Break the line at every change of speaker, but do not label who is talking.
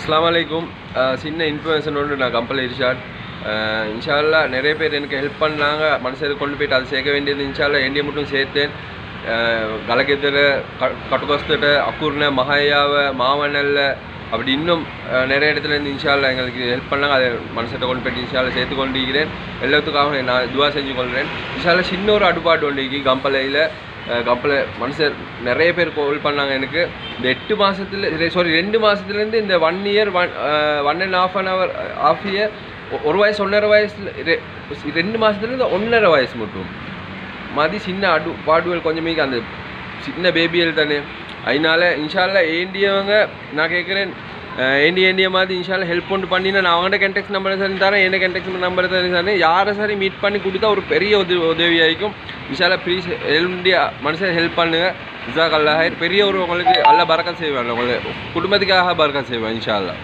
அஸ்ஸலாமு அலைக்கும். சின்ன இன்ஃபர்மேஷன் ஒன்று. நான் கம்பல் இர்ஷாட். இன்ஷால்லா நிறைய பேர் எனக்கு ஹெல்ப் பண்ணாங்க. மனசை கொண்டு போயிட்டு அதை சேர்க்க வேண்டியது இன்ஷால்லா எண்டிய மட்டும் சேர்த்தேன். கலக்கெத்தர கட்டுக்கொஸ்தட்ட அக்கூர்ன மஹையாவ மாவனல்ல அப்படி இன்னும் நிறைய இடத்துலேருந்து இன்ஷால்லா எங்களுக்கு ஹெல்ப் பண்ணாங்க. அதை மனசை கொண்டு போயிட்டு இன்ஷால்லா சேர்த்து கொண்டிருக்கிறேன். எல்லாத்துக்காக நான் துவா செஞ்சு கொள்கிறேன். இன்ஷால்லா சின்ன ஒரு அடுப்பாடு ஒன்றைக்கு கம்பளையில் மனுஷர் நிறைய பேர் கால் பண்ணாங்க. எனக்கு இந்த 2 மாதத்துலேருந்து இந்த 1 இயர் 1.5 ஆஃப் இயர் ஒரு வயசு 1.5 வயசில் 2 மாதத்துலேருந்து 1.5 வயசு மட்டும் மாதிரி சின்ன பாடுகள் கொஞ்சமே அந்த சின்ன பேபியல் தானே. அதனால இன்ஷால்லா ஏண்டியவங்க நான் கேட்குறேன், ஏண்டிய மாதிரி இன்ஷால்லா ஹெல்ப் ஒன்று பண்ணினா நான் அவங்கள்ட்ட கண்டெக்ட் நம்பரை சரி தரேன், என்ன கண்டெக்ட் நம்பரை தரேன். யாரை சரி மீட் பண்ணி கொடுத்தா ஒரு பெரிய உதவியாയിരിக்கும். இன்ஷால்லா ப்ளீஸ் இந்தியா மனுஷன் ஹெல்ப் பண்ணுங்கள். ஜஸாக் அல்லாஹ். பெரிய ஒரு உங்களுக்கு அல்ல பரக்கத் செய்வாங்க, உங்களுக்கு குடும்பத்துக்காக பரக்கத் செய்வேன் இன்ஷால்லா.